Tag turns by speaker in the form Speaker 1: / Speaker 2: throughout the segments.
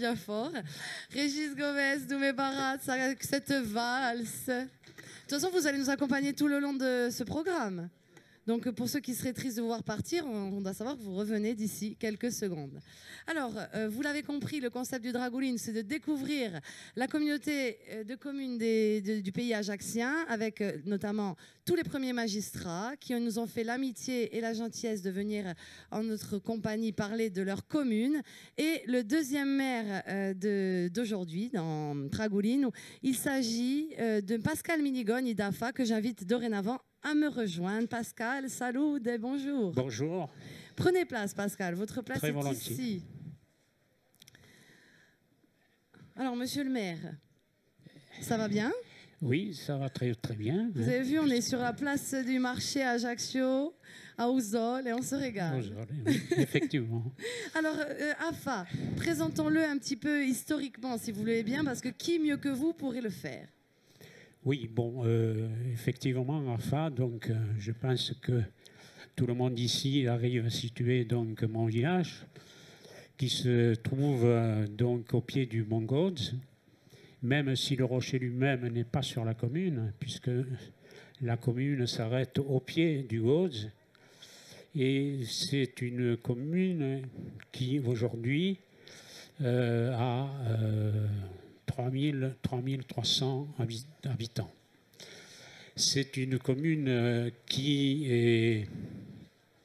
Speaker 1: bien fort. Régis Gomez, Doumé Barat, cette valse. De toute façon, vous allez nous accompagner tout le long de ce programme. Donc, pour ceux qui seraient tristes de vous voir partir, on doit savoir que vous revenez d'ici quelques secondes. Alors, vous l'avez compris, le concept du Dragouline, c'est de découvrir la communauté de communes du pays ajaccien, avec notamment tous les premiers magistrats qui nous ont fait l'amitié et la gentillesse de venir en notre compagnie parler de leur commune. Et le deuxième maire d'aujourd'hui, dans Dragouline, il s'agit de Pascal Minigogne d'AFA, que j'invite dorénavant à me rejoindre. Pascal, salut et bonjour.
Speaker 2: Bonjour.
Speaker 1: Prenez place, Pascal. Votre place est ici. Alors, monsieur le maire, ça va bien?
Speaker 2: Oui, ça va très, très bien.
Speaker 1: Vous avez vu, on est sur la place du marché à Ajaccio, à Ouzol, et on se régale.
Speaker 2: Ouzol, oui, effectivement.
Speaker 1: Alors, AFA, présentons-le un petit peu historiquement, si vous voulez bien, parce que qui mieux que vous pourrait le faire?
Speaker 2: Oui, bon, effectivement, AFA, donc je pense que tout le monde ici arrive à situer donc mon village, qui se trouve donc au pied du Mont Gauds, même si le rocher lui-même n'est pas sur la commune, puisque la commune s'arrête au pied du Gauds. Et c'est une commune qui aujourd'hui a 3300 habitants. C'est une commune qui est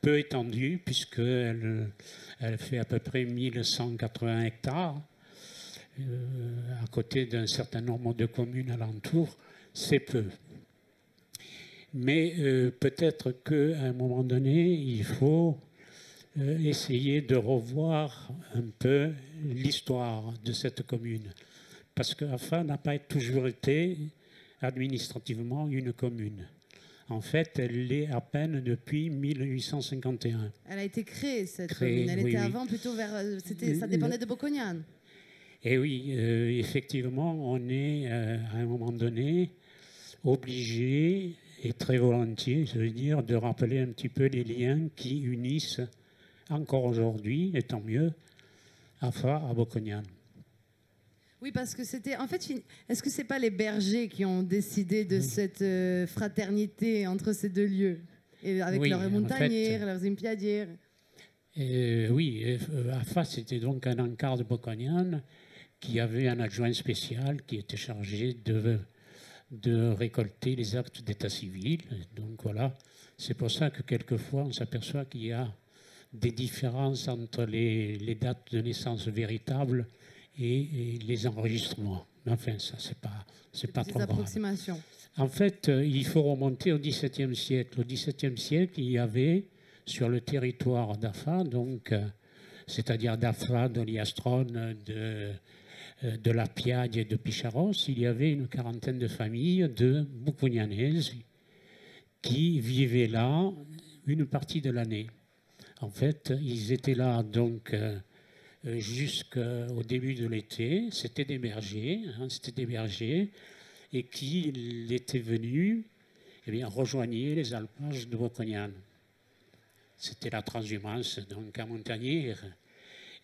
Speaker 2: peu étendue, puisqu'elle fait à peu près 1180 hectares. À côté d'un certain nombre de communes alentours, c'est peu. Mais peut-être qu'à un moment donné, il faut essayer de revoir un peu l'histoire de cette commune. Parce qu'AFA n'a pas toujours été administrativement une commune. En fait, elle l'est à peine depuis 1851.
Speaker 1: Elle a été créée, cette commune. Elle était avant plutôt vers... ça dépendait de Bocognane.
Speaker 2: Et oui, effectivement, on est à un moment donné obligé, et très volontiers, je veux dire, de rappeler un petit peu les liens qui unissent encore aujourd'hui, et tant mieux, AFA à Bocognane.
Speaker 1: Oui, parce que c'était... En fait, est-ce que ce n'est pas les bergers qui ont décidé de cette fraternité entre ces deux lieux, et avec leurs montagnères, leurs impiadières?
Speaker 2: Oui, AFA, c'était donc un encart de Bocognane qui avait un adjoint spécial qui était chargé de récolter les actes d'état civil. Donc voilà, c'est pour ça que quelquefois on s'aperçoit qu'il y a des différences entre les dates de naissance véritables et les enregistrements. Mais enfin, ça, c'est pas trop grave. En fait, il faut remonter au XVIIe siècle. Au XVIIe siècle, il y avait sur le territoire d'AFA, donc, c'est-à-dire d'AFA, d'Oliastrone, de la Piagne et de Picharos, il y avait une quarantaine de familles de Bocognanaises qui vivaient là une partie de l'année. En fait, ils étaient là donc jusqu'au début de l'été. C'était des bergers, et qui étaient venus, rejoignaient les alpages de Bocognane. C'était la transhumance donc à Montagnères.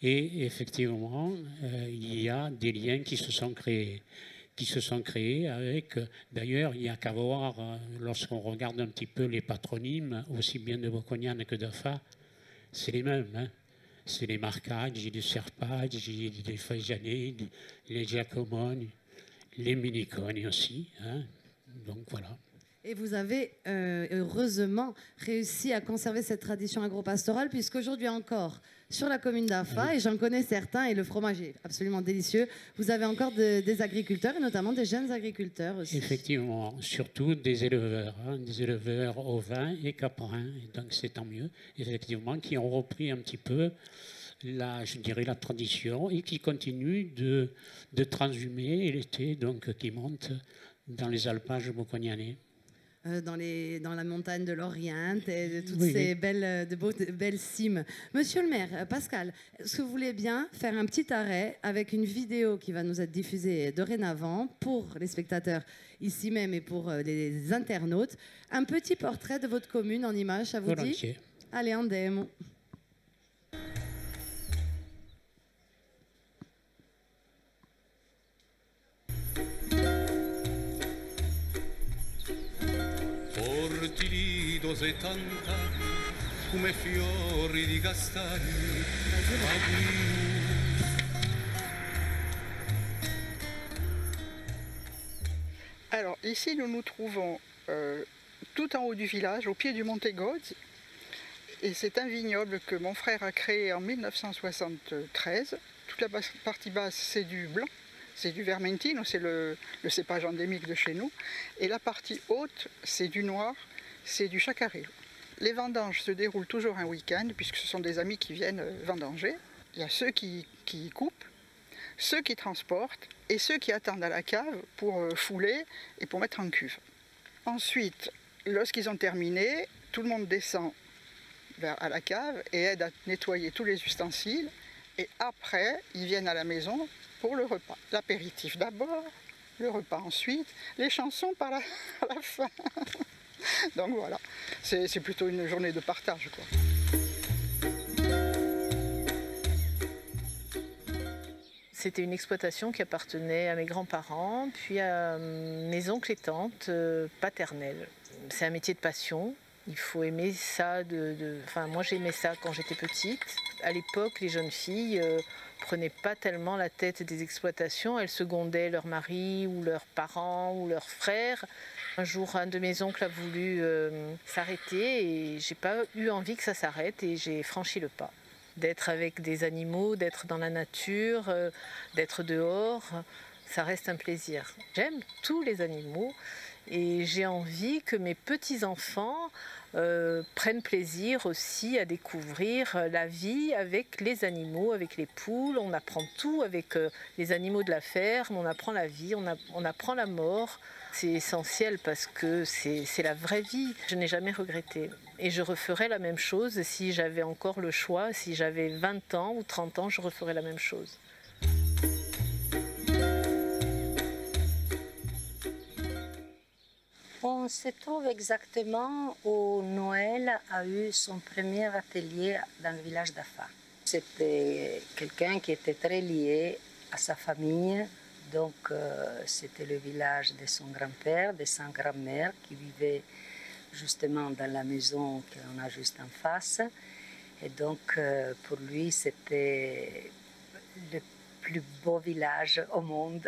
Speaker 2: Et effectivement, il y a des liens qui se sont créés avec, d'ailleurs, il n'y a qu'à voir, lorsqu'on regarde un petit peu les patronymes, aussi bien de Bocognane que d'AFA, c'est les mêmes. Hein. C'est les Marcaggi, les Serpaggi, les Fagiani, les Giacomoni, les Miniconi aussi. Hein. Donc voilà.
Speaker 1: Et vous avez heureusement réussi à conserver cette tradition agro-pastorale, puisqu'aujourd'hui encore, sur la commune d'AFA, et j'en connais certains, et le fromage est absolument délicieux, vous avez encore des agriculteurs, et notamment des jeunes agriculteurs aussi.
Speaker 2: Effectivement, surtout des éleveurs ovins et caprins, et donc c'est tant mieux, effectivement, qui ont repris un petit peu je dirais la tradition, et qui continuent de transhumer l'été, donc qui montent dans les alpages bocognanais.
Speaker 1: Dans la montagne de l'Orient et de toutes ces belles cimes. Monsieur le maire, Pascal, est-ce que vous voulez bien faire un petit arrêt avec une vidéo qui va nous être diffusée dorénavant pour les spectateurs ici même et pour les internautes? Un petit portrait de votre commune en images, ça vous dit? Allez, andiamo.
Speaker 3: e tant'anni come fiori di castagni.
Speaker 4: Alors ici nous nous trouvons tout en haut du village, au pied du Monte Gozzi, et c'est un vignoble que mon frère a créé en 1973. Toute la partie basse c'est du blanc, c'est du Vermentino, c'est le cépage endémique de chez nous, et la partie haute c'est du noir, c'est du Chacarillo. Les vendanges se déroulent toujours un week-end puisque ce sont des amis qui viennent vendanger. Il y a ceux qui coupent, ceux qui transportent et ceux qui attendent à la cave pour fouler et pour mettre en cuve. Ensuite, lorsqu'ils ont terminé, tout le monde descend à la cave et aide à nettoyer tous les ustensiles. Et après, ils viennent à la maison pour le repas. L'apéritif d'abord, le repas ensuite, les chansons à la fin. Donc voilà, c'est plutôt une journée de partage, quoi.
Speaker 5: C'était une exploitation qui appartenait à mes grands-parents, puis à mes oncles et tantes paternels. C'est un métier de passion. Il faut aimer ça. Enfin, moi, j'aimais ça quand j'étais petite. À l'époque, les jeunes filles prenaient pas tellement la tête des exploitations. Elles secondaient leur mari ou leurs parents ou leurs frères. Un jour, un de mes oncles a voulu s'arrêter et j'ai pas eu envie que ça s'arrête et j'ai franchi le pas. D'être avec des animaux, d'être dans la nature, d'être dehors, ça reste un plaisir. J'aime tous les animaux et j'ai envie que mes petits-enfants prennent plaisir aussi à découvrir la vie avec les animaux, avec les poules. On apprend tout avec les animaux de la ferme, on apprend la vie, on apprend la mort. C'est essentiel parce que c'est la vraie vie. Je n'ai jamais regretté. Et je referais la même chose si j'avais encore le choix. Si j'avais 20 ans ou 30 ans, je referais la même chose.
Speaker 6: On se trouve exactement où Noël a eu son premier atelier dans le village d'Afa. C'était quelqu'un qui était très lié à sa famille. Donc c'était le village de son grand-père, de sa grand-mère qui vivait justement dans la maison qu'on a juste en face. Et donc pour lui c'était le plus beau village au monde.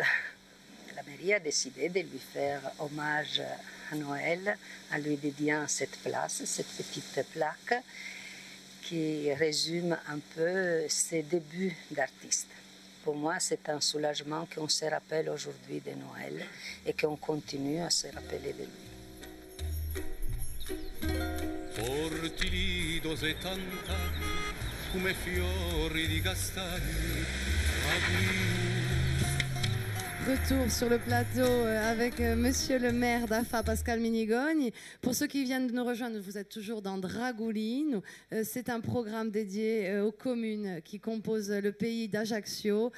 Speaker 6: La mairie a décidé de lui faire hommage à Noël en lui dédiant cette place, cette petite plaque qui résume un peu ses débuts d'artiste. Pour moi, c'est un soulagement qu'on se rappelle aujourd'hui de Noël et qu'on continue à se rappeler de lui.
Speaker 3: Porti e tant'anni come fiori di castagni.
Speaker 1: Retour sur le plateau avec monsieur le maire d'Afa, Pascal Minigogne. Pour ceux qui viennent de nous rejoindre, vous êtes toujours dans Dragouline. C'est un programme dédié aux communes qui composent le pays d'Ajaccio.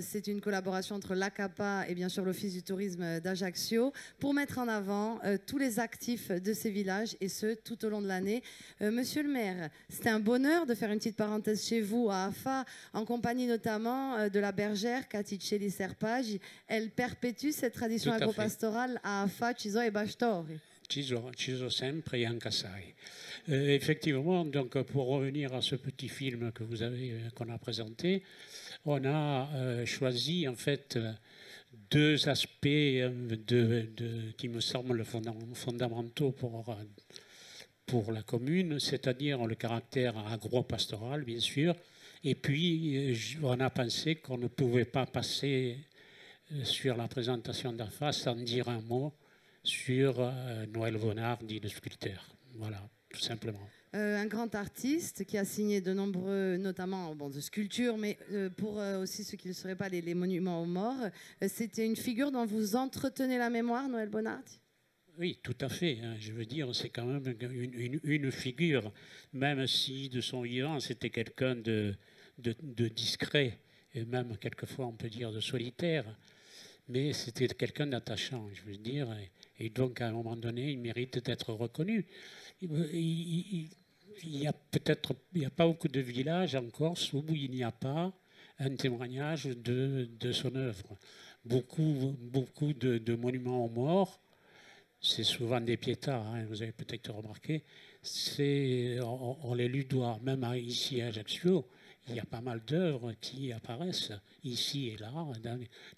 Speaker 1: C'est une collaboration entre l'ACAPA et bien sûr l'Office du tourisme d'Ajaccio pour mettre en avant tous les actifs de ces villages et ce, tout au long de l'année. Monsieur le maire, c'était un bonheur de faire une petite parenthèse chez vous à Afa, en compagnie notamment de la bergère Caticelli Serpagi. Elle perpétue cette tradition agropastorale à Afa, Ciso et Bastori.
Speaker 2: Ciso sempre e anche assai. Effectivement, donc pour revenir à ce petit film que qu'on a présenté, on a choisi en fait deux aspects qui me semblent fondamentaux pour la commune, c'est-à-dire le caractère agro-pastoral, bien sûr, et puis on a pensé qu'on ne pouvait pas passer sur la présentation d'Afa sans dire un mot sur Noël Vonard, dit le sculpteur. Voilà, tout simplement.
Speaker 1: Un grand artiste qui a signé de nombreux, notamment de sculptures, mais pour aussi ceux qui ne seraient pas les monuments aux morts. C'était une figure dont vous entretenez la mémoire, Noël Bonardi?
Speaker 2: Oui, tout à fait. Hein. Je veux dire, c'est quand même une figure, même si de son vivant, c'était quelqu'un de discret, et même quelquefois, on peut dire, de solitaire. Mais c'était quelqu'un d'attachant, je veux dire. Et donc, à un moment donné, il mérite d'être reconnu. Il y a pas beaucoup de villages en Corse où il n'y a pas un témoignage de son œuvre. Beaucoup de monuments aux morts, c'est souvent des piétas, hein, vous avez peut-être remarqué, on les lui doit. Même ici à Ajaccio, il y a pas mal d'œuvres qui apparaissent ici et là,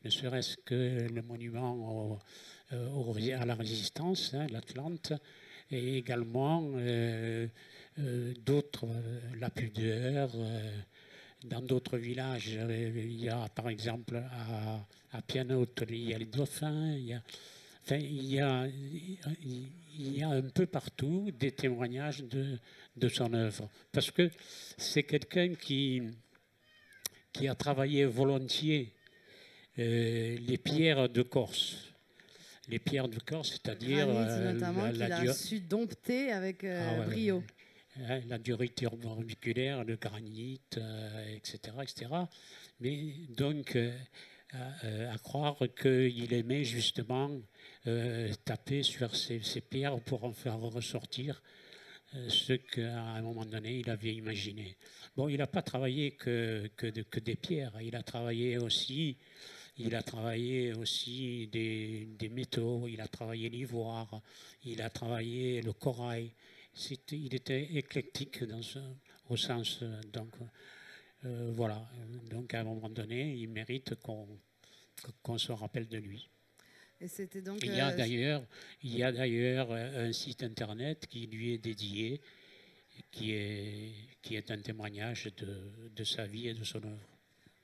Speaker 2: ne serait-ce que le monument à la Résistance, hein, l'Atlante, et également d'autres, la Pudeur. Dans d'autres villages, il y a par exemple à Pianote, il y a les dauphins, enfin, il y a un peu partout des témoignages de son œuvre. Parce que c'est quelqu'un qui a travaillé volontiers les pierres de Corse. Les pierres de Corse, c'est-à-dire
Speaker 1: notamment qu'il a su dompter avec brio.
Speaker 2: La durité orbiculaire, le granit, etc., etc. Mais donc, à croire qu'il aimait justement taper sur ces pierres pour en faire ressortir ce qu'à un moment donné il avait imaginé. Bon, il n'a pas travaillé que des pierres, il a travaillé aussi des métaux, il a travaillé l'ivoire, il a travaillé le corail. Il était éclectique au sens. Donc, voilà. Donc, à un moment donné, il mérite qu'on se rappelle de lui.
Speaker 1: Et c'était donc,
Speaker 2: il y a d'ailleurs un site internet qui lui est dédié, qui est un témoignage de sa vie et de son œuvre.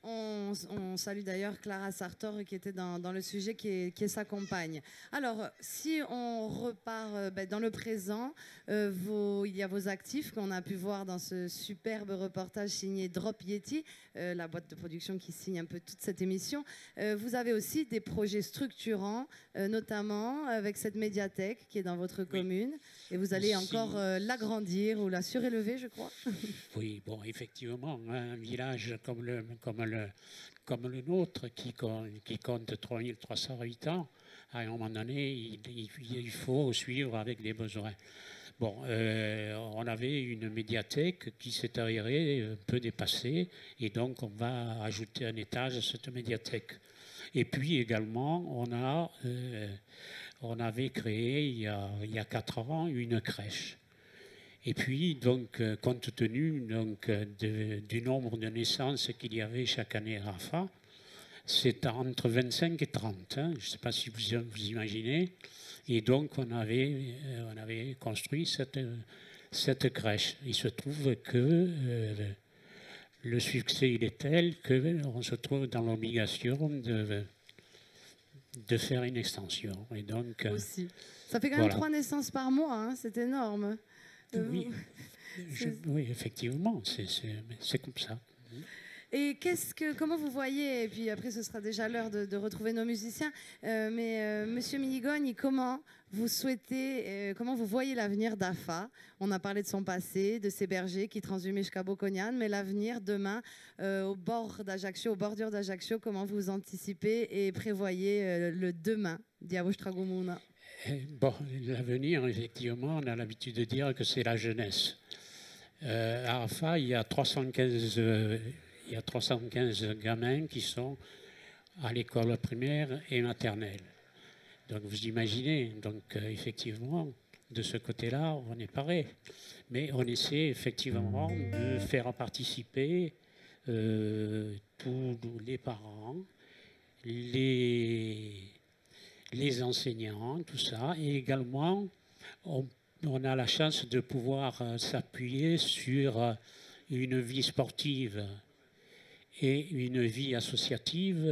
Speaker 1: On salue d'ailleurs Clara Sartor qui était dans le sujet, qui est sa compagne. Alors, si on repart dans le présent, il y a vos actifs qu'on a pu voir dans ce superbe reportage signé Drop Yeti, la boîte de production qui signe un peu toute cette émission. Vous avez aussi des projets structurants, notamment avec cette médiathèque qui est dans votre commune. Et vous allez encore l'agrandir ou la surélever, je crois.
Speaker 2: Oui, bon, effectivement, un village comme le nôtre, qui compte 3300 habitants, à un moment donné, il faut suivre avec les besoins. Bon, on avait une médiathèque qui s'est avérée un peu dépassée, et donc on va ajouter un étage à cette médiathèque. Et puis également, on avait créé il y a 4 ans une crèche. Et puis, donc, compte tenu du nombre de naissances qu'il y avait chaque année à Rafa, c'est entre 25 et 30. Hein, je ne sais pas si vous imaginez. Et donc, on avait construit cette crèche. Il se trouve que le succès, il est tel qu'on se trouve dans l'obligation de faire une extension. Et donc,
Speaker 1: aussi. Ça fait quand même 3 naissances par mois, hein, c'est énorme.
Speaker 2: Oui, oui, effectivement, c'est comme ça.
Speaker 1: Et comment vous voyez, et puis après ce sera déjà l'heure de retrouver nos musiciens, mais Monsieur Minigogne, comment vous voyez l'avenir d'AFA? On a parlé de son passé, de ses bergers qui transhumaient jusqu'à Bocognane, mais l'avenir demain, au bord d'Ajaccio, aux bordures d'Ajaccio, comment vous anticipez et prévoyez le demain d'Iavostragomuna?
Speaker 2: Bon, l'avenir, effectivement, on a l'habitude de dire que c'est la jeunesse. À AFA, il y a 315 gamins qui sont à l'école primaire et maternelle. Donc vous imaginez, effectivement, de ce côté-là, on est pareil. Mais on essaie effectivement de faire participer tous les parents, les enseignants, tout ça. Et également, on a la chance de pouvoir s'appuyer sur une vie sportive et une vie associative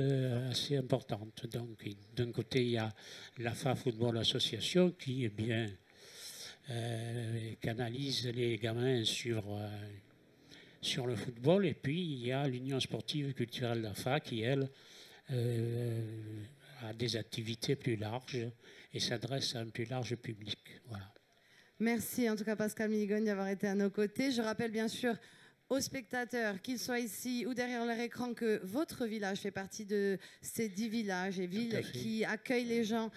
Speaker 2: assez importante. Donc, d'un côté, il y a l'AFA Football Association qui canalise les gamins sur le football. Et puis, il y a l'Union sportive et culturelle d'AFA qui, elle, a des activités plus larges et s'adresse à un plus large public. Voilà.
Speaker 1: Merci en tout cas Pascal Minigogne d'avoir été à nos côtés. Je rappelle bien sûr aux spectateurs, qu'ils soient ici ou derrière leur écran, que votre village fait partie de ces 10 villages et villes qui accueillent les gens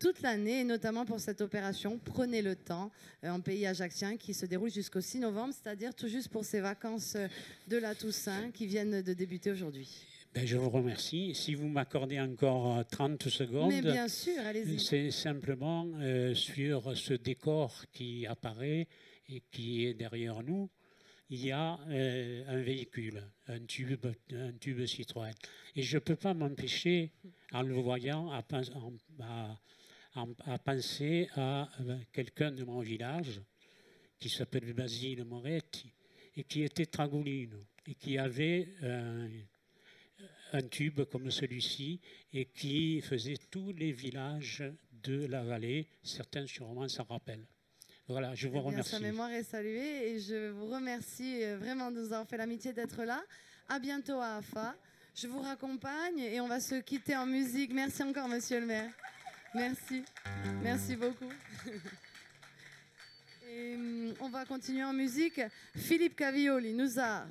Speaker 1: toute l'année, et notamment pour cette opération Prenez le temps en pays ajaccien qui se déroule jusqu'au 6 novembre, c'est-à-dire tout juste pour ces vacances de la Toussaint qui viennent de débuter aujourd'hui.
Speaker 2: Ben, je vous remercie. Si vous m'accordez encore 30 secondes,
Speaker 1: mais bien sûr, allez-y.
Speaker 2: C'est simplement sur ce décor qui apparaît et qui est derrière nous, il y a un véhicule, un tube Citroën. Et je ne peux pas m'empêcher, en le voyant, à penser à quelqu'un de mon village qui s'appelle Basile Moretti et qui était Tragoulino et qui avait un tube comme celui-ci et qui faisait tous les villages de la vallée. Certains sûrement s'en rappellent. Voilà, je vous remercie.
Speaker 1: Sa mémoire est saluée et je vous remercie vraiment de nous avoir fait l'amitié d'être là. À bientôt à AFA. Je vous raccompagne et on va se quitter en musique. Merci encore, monsieur le maire. Merci. Merci beaucoup. Et on va continuer en musique. Philippe Cavioli nous a